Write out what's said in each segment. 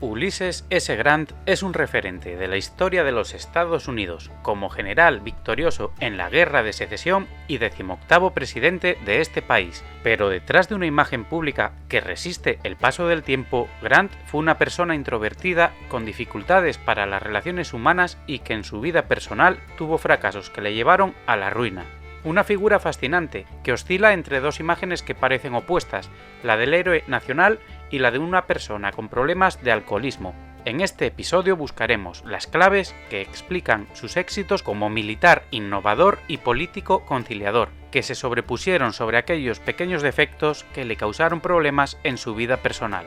Ulysses S. Grant es un referente de la historia de los Estados Unidos como general victorioso en la Guerra de Secesión y 18º presidente de este país. Pero detrás de una imagen pública que resiste el paso del tiempo, Grant fue una persona introvertida con dificultades para las relaciones humanas y que en su vida personal tuvo fracasos que le llevaron a la ruina. Una figura fascinante que oscila entre dos imágenes que parecen opuestas, la del héroe nacional y la de una persona con problemas de alcoholismo. En este episodio buscaremos las claves que explican sus éxitos como militar innovador y político conciliador, que se sobrepusieron sobre aquellos pequeños defectos que le causaron problemas en su vida personal.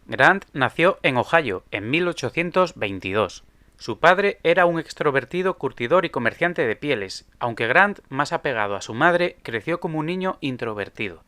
Grant nació en Ohio en 1822. Su padre era un extrovertido curtidor y comerciante de pieles, aunque Grant, más apegado a su madre, creció como un niño introvertido.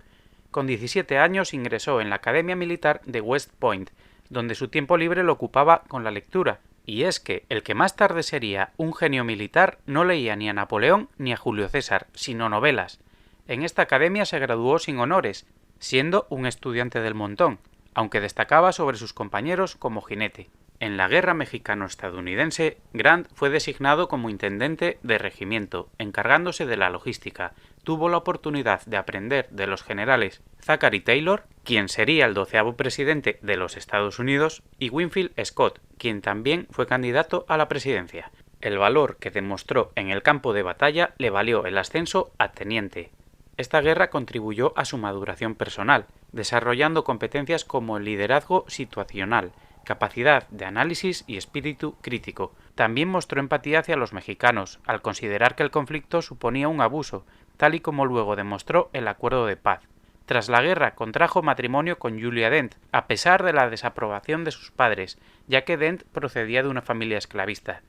Con 17 años ingresó en la Academia Militar de West Point, donde su tiempo libre lo ocupaba con la lectura, y es que el que más tarde sería un genio militar no leía ni a Napoleón ni a Julio César, sino novelas. En esta academia se graduó sin honores, siendo un estudiante del montón, aunque destacaba sobre sus compañeros como jinete. En la Guerra Mexicano-Estadounidense, Grant fue designado como intendente de regimiento, encargándose de la logística. Tuvo la oportunidad de aprender de los generales Zachary Taylor, quien sería el 12º presidente de los Estados Unidos, y Winfield Scott, quien también fue candidato a la presidencia. El valor que demostró en el campo de batalla le valió el ascenso a teniente. Esta guerra contribuyó a su maduración personal, desarrollando competencias como el liderazgo situacional, capacidad de análisis y espíritu crítico. También mostró empatía hacia los mexicanos, al considerar que el conflicto suponía un abuso, tal y como luego demostró el acuerdo de paz. Tras la guerra contrajo matrimonio con Julia Dent, a pesar de la desaprobación de sus padres, ya que Dent procedía de una familia esclavista.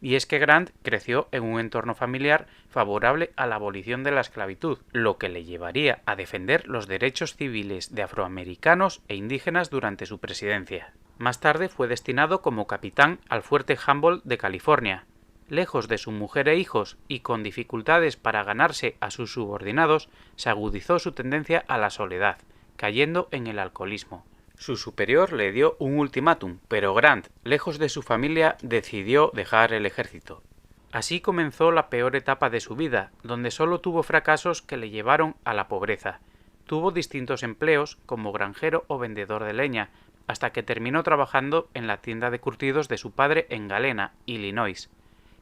Y es que Grant creció en un entorno familiar favorable a la abolición de la esclavitud, lo que le llevaría a defender los derechos civiles de afroamericanos e indígenas durante su presidencia. Más tarde fue destinado como capitán al fuerte Humboldt de California. Lejos de su mujer e hijos y con dificultades para ganarse a sus subordinados, se agudizó su tendencia a la soledad, cayendo en el alcoholismo. Su superior le dio un ultimátum, pero Grant, lejos de su familia, decidió dejar el ejército. Así comenzó la peor etapa de su vida, donde solo tuvo fracasos que le llevaron a la pobreza. Tuvo distintos empleos como granjero o vendedor de leña, hasta que terminó trabajando en la tienda de curtidos de su padre en Galena, Illinois.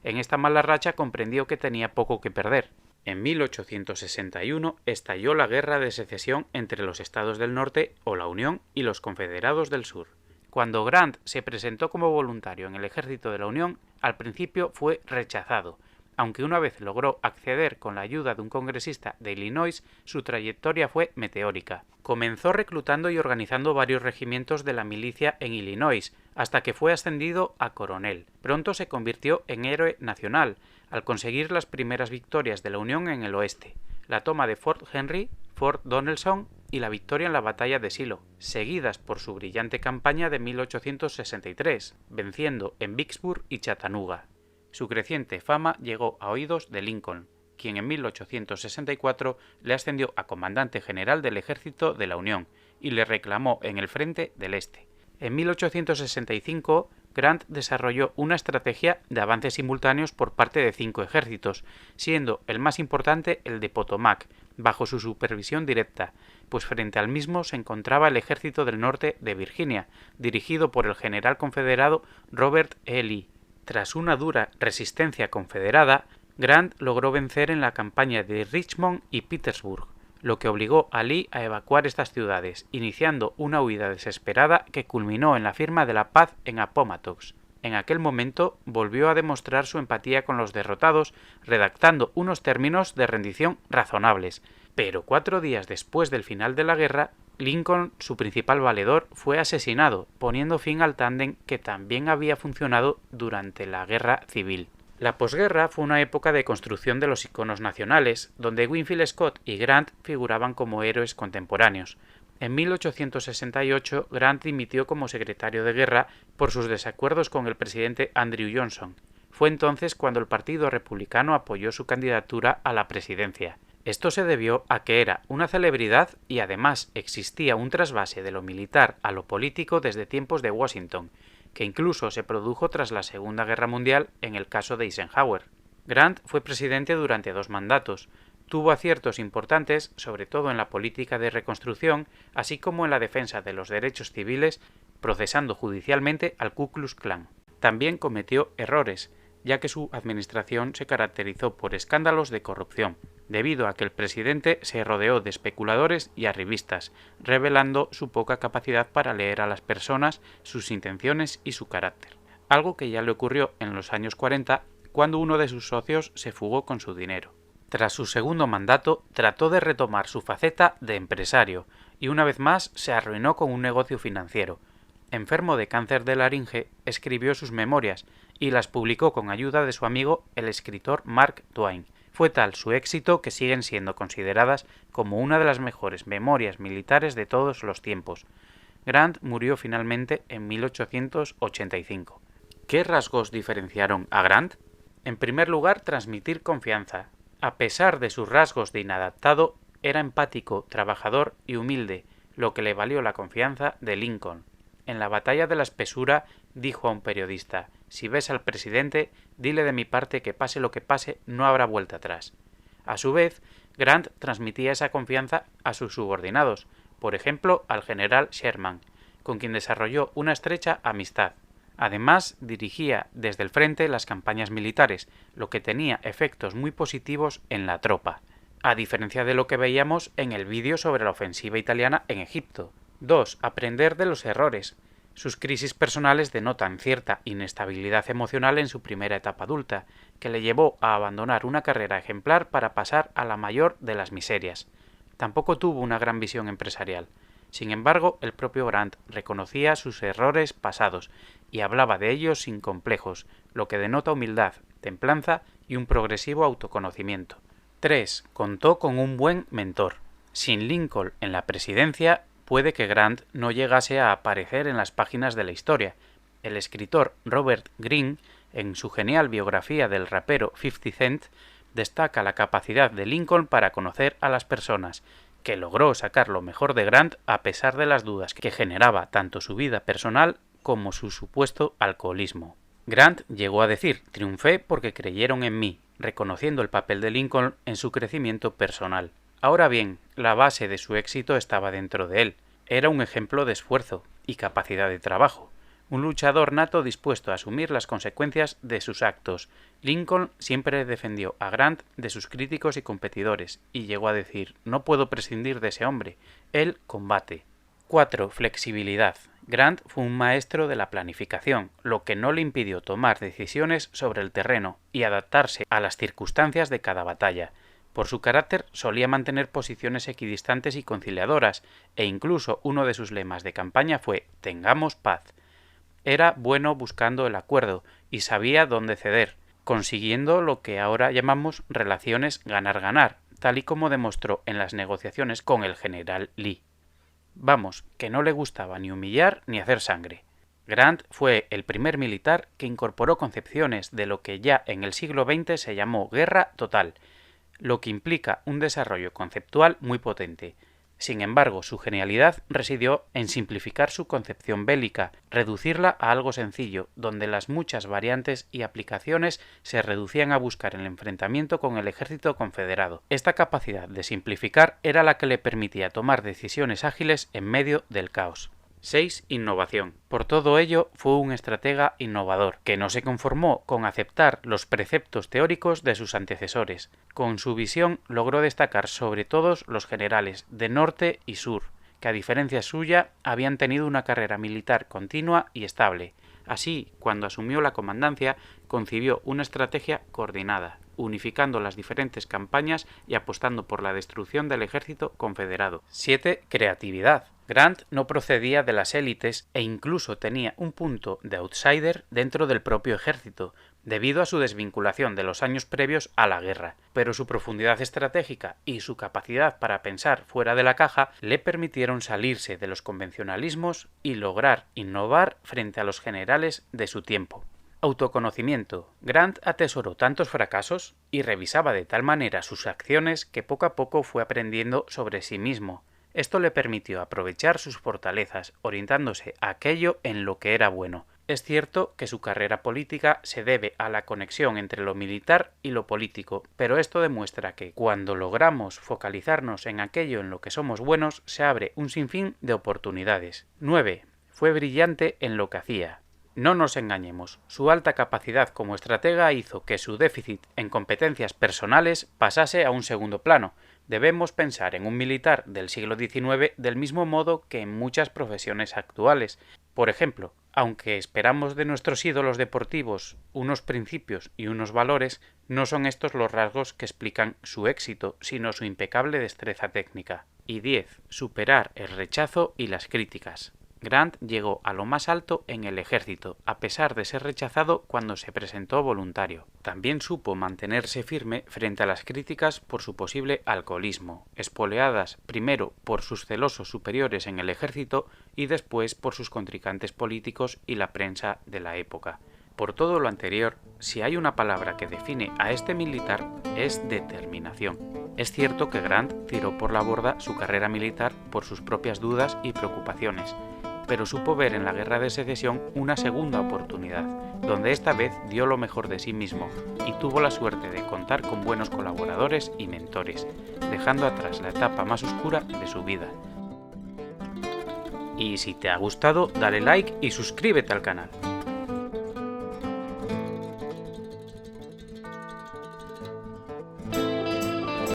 En esta mala racha comprendió que tenía poco que perder. En 1861 estalló la Guerra de Secesión entre los Estados del Norte o la Unión y los Confederados del Sur. Cuando Grant se presentó como voluntario en el ejército de la Unión, al principio fue rechazado, aunque una vez logró acceder con la ayuda de un congresista de Illinois, su trayectoria fue meteórica. Comenzó reclutando y organizando varios regimientos de la milicia en Illinois, hasta que fue ascendido a coronel. Pronto se convirtió en héroe nacional, al conseguir las primeras victorias de la Unión en el oeste, la toma de Fort Henry, Fort Donelson y la victoria en la batalla de Shiloh, seguidas por su brillante campaña de 1863, venciendo en Vicksburg y Chattanooga. Su creciente fama llegó a oídos de Lincoln, quien en 1864 le ascendió a comandante general del ejército de la Unión y le reclamó en el frente del Este. En 1865, Grant desarrolló una estrategia de avances simultáneos por parte de 5 ejércitos, siendo el más importante el de Potomac, bajo su supervisión directa, pues frente al mismo se encontraba el Ejército del Norte de Virginia, dirigido por el general confederado Robert E. Lee. Tras una dura resistencia confederada, Grant logró vencer en la campaña de Richmond y Petersburg, lo que obligó a Lee a evacuar estas ciudades, iniciando una huida desesperada que culminó en la firma de la paz en Appomattox. En aquel momento volvió a demostrar su empatía con los derrotados, redactando unos términos de rendición razonables. Pero 4 días después del final de la guerra, Lincoln, su principal valedor, fue asesinado, poniendo fin al tándem que también había funcionado durante la Guerra Civil. La posguerra fue una época de construcción de los iconos nacionales, donde Winfield Scott y Grant figuraban como héroes contemporáneos. En 1868, Grant dimitió como secretario de guerra por sus desacuerdos con el presidente Andrew Johnson. Fue entonces cuando el Partido Republicano apoyó su candidatura a la presidencia. Esto se debió a que era una celebridad y además existía un trasvase de lo militar a lo político desde tiempos de Washington, que incluso se produjo tras la Segunda Guerra Mundial en el caso de Eisenhower. Grant fue presidente durante 2 mandatos, tuvo aciertos importantes, sobre todo en la política de reconstrucción, así como en la defensa de los derechos civiles, procesando judicialmente al Ku Klux Klan. También cometió errores, ya que su administración se caracterizó por escándalos de corrupción, debido a que el presidente se rodeó de especuladores y arribistas, revelando su poca capacidad para leer a las personas, sus intenciones y su carácter. Algo que ya le ocurrió en los años 40, cuando uno de sus socios se fugó con su dinero. Tras su segundo mandato, trató de retomar su faceta de empresario, y una vez más se arruinó con un negocio financiero. Enfermo de cáncer de laringe, escribió sus memorias y las publicó con ayuda de su amigo el escritor Mark Twain. Fue tal su éxito que siguen siendo consideradas como una de las mejores memorias militares de todos los tiempos. Grant murió finalmente en 1885. ¿Qué rasgos diferenciaron a Grant? En primer lugar, transmitir confianza. A pesar de sus rasgos de inadaptado, era empático, trabajador y humilde, lo que le valió la confianza de Lincoln. En la batalla de la espesura dijo a un periodista: «Si ves al presidente, dile de mi parte que pase lo que pase, no habrá vuelta atrás». A su vez, Grant transmitía esa confianza a sus subordinados, por ejemplo al general Sherman, con quien desarrolló una estrecha amistad. Además, dirigía desde el frente las campañas militares, lo que tenía efectos muy positivos en la tropa, a diferencia de lo que veíamos en el vídeo sobre la ofensiva italiana en Egipto. 2. Aprender de los errores. Sus crisis personales denotan cierta inestabilidad emocional en su primera etapa adulta, que le llevó a abandonar una carrera ejemplar para pasar a la mayor de las miserias. Tampoco tuvo una gran visión empresarial. Sin embargo, el propio Grant reconocía sus errores pasados y hablaba de ellos sin complejos, lo que denota humildad, templanza y un progresivo autoconocimiento. 3. Contó con un buen mentor. Sin Lincoln en la presidencia, puede que Grant no llegase a aparecer en las páginas de la historia. El escritor Robert Greene, en su genial biografía del rapero 50 Cent, destaca la capacidad de Lincoln para conocer a las personas, que logró sacar lo mejor de Grant a pesar de las dudas que generaba tanto su vida personal como su supuesto alcoholismo. Grant llegó a decir: «Triunfé porque creyeron en mí», reconociendo el papel de Lincoln en su crecimiento personal. Ahora bien, la base de su éxito estaba dentro de él. Era un ejemplo de esfuerzo y capacidad de trabajo, un luchador nato dispuesto a asumir las consecuencias de sus actos. Lincoln siempre defendió a Grant de sus críticos y competidores, y llegó a decir: «No puedo prescindir de ese hombre, él combate». 4. Flexibilidad. Grant fue un maestro de la planificación, lo que no le impidió tomar decisiones sobre el terreno y adaptarse a las circunstancias de cada batalla. Por su carácter solía mantener posiciones equidistantes y conciliadoras, e incluso uno de sus lemas de campaña fue «Tengamos paz». Era bueno buscando el acuerdo y sabía dónde ceder, consiguiendo lo que ahora llamamos relaciones ganar-ganar, tal y como demostró en las negociaciones con el general Lee. Vamos, que no le gustaba ni humillar ni hacer sangre. Grant fue el primer militar que incorporó concepciones de lo que ya en el siglo XX se llamó guerra total, lo que implica un desarrollo conceptual muy potente. Sin embargo, su genialidad residió en simplificar su concepción bélica, reducirla a algo sencillo, donde las muchas variantes y aplicaciones se reducían a buscar el enfrentamiento con el ejército confederado. Esta capacidad de simplificar era la que le permitía tomar decisiones ágiles en medio del caos. 6. Innovación. Por todo ello, fue un estratega innovador, que no se conformó con aceptar los preceptos teóricos de sus antecesores. Con su visión logró destacar sobre todos los generales de norte y sur, que a diferencia suya habían tenido una carrera militar continua y estable. Así, cuando asumió la comandancia, concibió una estrategia coordinada, unificando las diferentes campañas y apostando por la destrucción del ejército confederado. 7. Creatividad. Grant no procedía de las élites e incluso tenía un punto de outsider dentro del propio ejército, debido a su desvinculación de los años previos a la guerra, pero su profundidad estratégica y su capacidad para pensar fuera de la caja le permitieron salirse de los convencionalismos y lograr innovar frente a los generales de su tiempo. Autoconocimiento. Grant atesoró tantos fracasos y revisaba de tal manera sus acciones que poco a poco fue aprendiendo sobre sí mismo. Esto le permitió aprovechar sus fortalezas, orientándose a aquello en lo que era bueno. Es cierto que su carrera política se debe a la conexión entre lo militar y lo político, pero esto demuestra que cuando logramos focalizarnos en aquello en lo que somos buenos, se abre un sinfín de oportunidades. 9. Fue brillante en lo que hacía. No nos engañemos, su alta capacidad como estratega hizo que su déficit en competencias personales pasase a un segundo plano. Debemos pensar en un militar del siglo XIX del mismo modo que en muchas profesiones actuales. Por ejemplo, aunque esperamos de nuestros ídolos deportivos unos principios y unos valores, no son estos los rasgos que explican su éxito, sino su impecable destreza técnica. Y 10. Superar el rechazo y las críticas. Grant llegó a lo más alto en el ejército, a pesar de ser rechazado cuando se presentó voluntario. También supo mantenerse firme frente a las críticas por su posible alcoholismo, espoleadas primero por sus celosos superiores en el ejército y después por sus contrincantes políticos y la prensa de la época. Por todo lo anterior, si hay una palabra que define a este militar, es determinación. Es cierto que Grant tiró por la borda su carrera militar por sus propias dudas y preocupaciones, pero supo ver en la Guerra de Secesión una segunda oportunidad, donde esta vez dio lo mejor de sí mismo y tuvo la suerte de contar con buenos colaboradores y mentores, dejando atrás la etapa más oscura de su vida. Y si te ha gustado, dale like y suscríbete al canal.